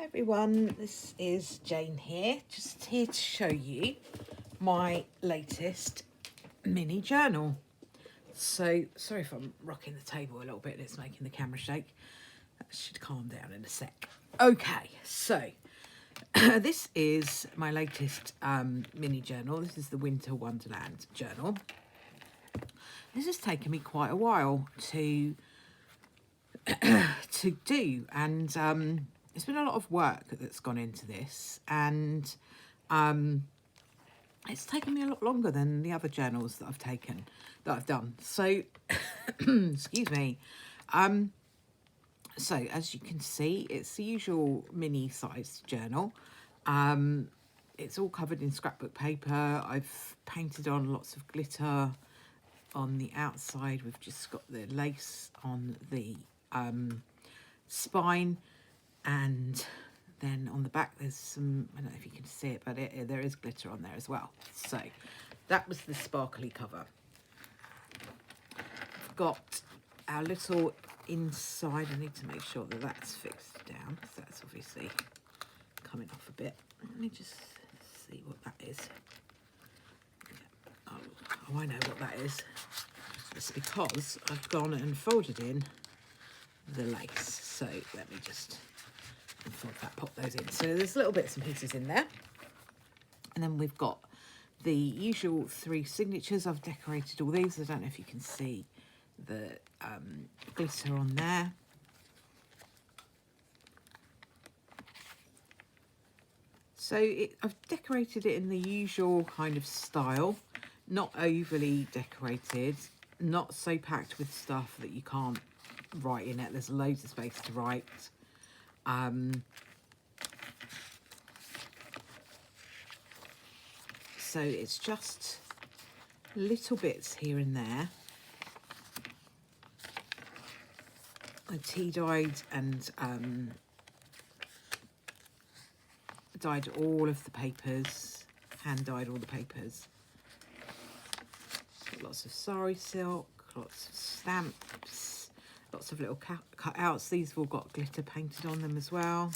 Hi everyone, this is Jane here, just here to show you my latest mini journal. So, sorry if I'm rocking the table a little bit and it's making the camera shake. That should calm down in a sec. Okay, so this is my latest mini journal. This is the Winter Wonderland journal. This has taken me quite a while to do, and it's been a lot of work that's gone into this, and it's taken me a lot longer than the other journals that I've done. So, excuse me. So as you can see, it's the usual mini-sized journal. It's all covered in scrapbook paper. I've painted on lots of glitter on the outside. We've just got the lace on the spine, and then on the back there's some, I don't know if you can see it, but there is glitter on there as well. So that was the sparkly cover. I've got our little inside. I need to make sure that that's fixed down, because that's obviously coming off a bit. Let me just see what that is. Oh, I know what that is. It's because I've gone and folded in the lace. So let me just unfold that, pop those in. So there's little bits and pieces in there. And then we've got the usual 3 signatures. I've decorated all these. I don't know if you can see the glitter on there. So I've decorated it in the usual kind of style, not overly decorated, not so packed with stuff that you can't write in it. There's loads of space to write. So it's just little bits here and there. I tea-dyed and dyed all of the papers, hand-dyed all the papers. Got lots of sari silk, lots of stamps, lots of little cutouts. These have all got glitter painted on them as well.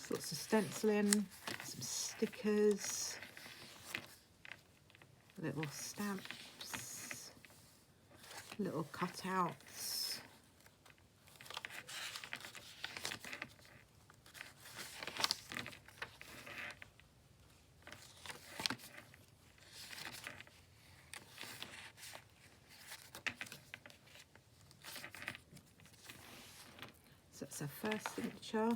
Lots of stenciling, some stickers, little stamps, little cutouts. So that's our first signature.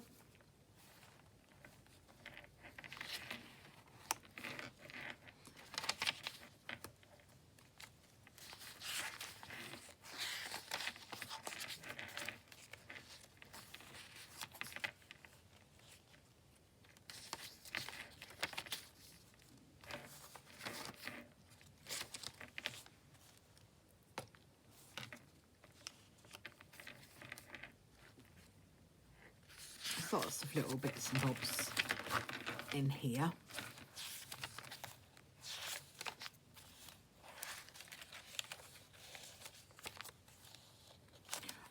Lots of little bits and bobs in here.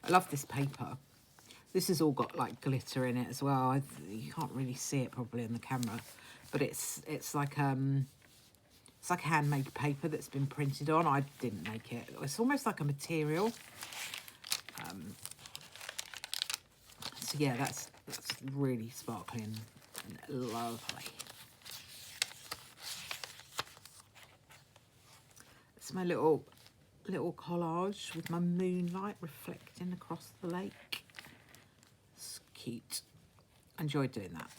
I love this paper. This has all got like glitter in it as well. You can't really see it probably in the camera, but it's like handmade paper that's been printed on. I didn't make it. It's almost like a material. So yeah, that's really sparkling and lovely. It's my little collage with my moonlight reflecting across the lake. It's cute. I enjoyed doing that.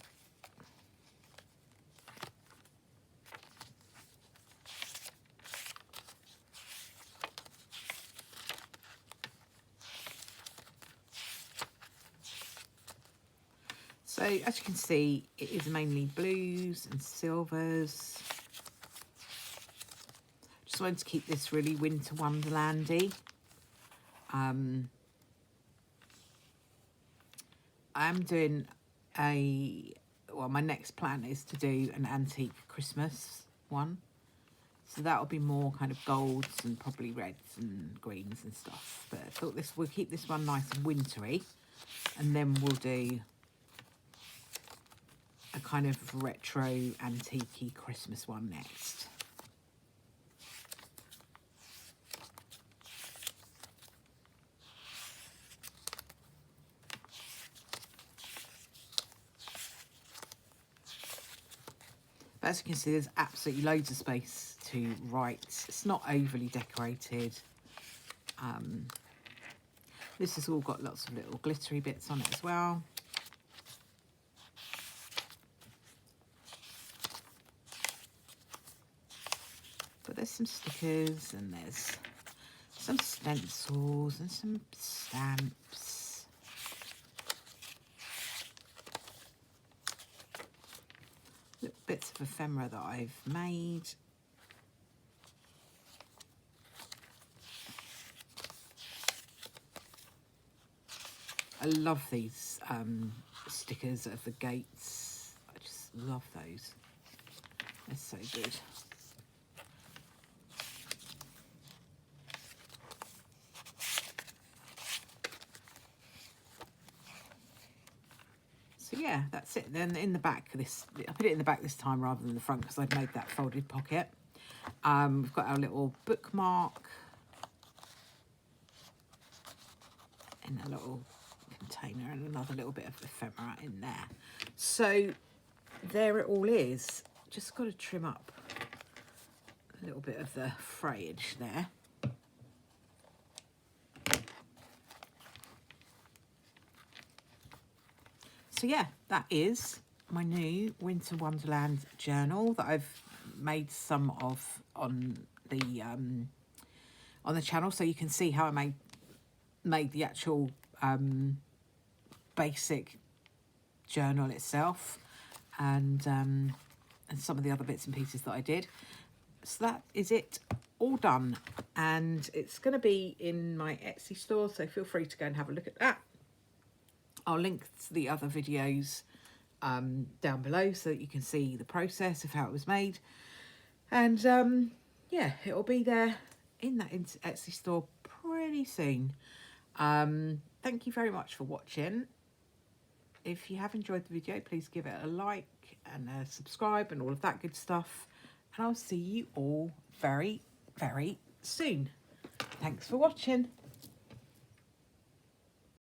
So as you can see, it is mainly blues and silvers. Just wanted to keep this really winter wonderlandy. I'm doing my next plan is to do an antique Christmas one. So that'll be more kind of golds and probably reds and greens and stuff. But I thought we'll keep this one nice and wintry, and then we'll do a kind of retro antique-y Christmas one next. But as you can see, there's absolutely loads of space to write. It's not overly decorated. This has all got lots of little glittery bits on it as well. But there's some stickers and there's some stencils and some stamps. Little bits of ephemera that I've made. I love these stickers of the gates. I just love those. They're so good. So yeah, that's it. Then in the back, I put it in the back this time rather than the front because I've made that folded pocket. We've got our little bookmark in a little container and another little bit of ephemera in there. So there it all is. Just got to trim up a little bit of the frayage there. So yeah, that is my new Winter Wonderland journal that I've made some of on the channel, so you can see how I made the actual basic journal itself, and some of the other bits and pieces that I did. So that is it, all done, and it's going to be in my Etsy store, so feel free to go and have a look at that. I'll link to the other videos down below so that you can see the process of how it was made. And yeah, it'll be there in that Etsy store pretty soon. Thank you very much for watching. If you have enjoyed the video, please give it a like and a subscribe and all of that good stuff. And I'll see you all very, very soon. Thanks for watching.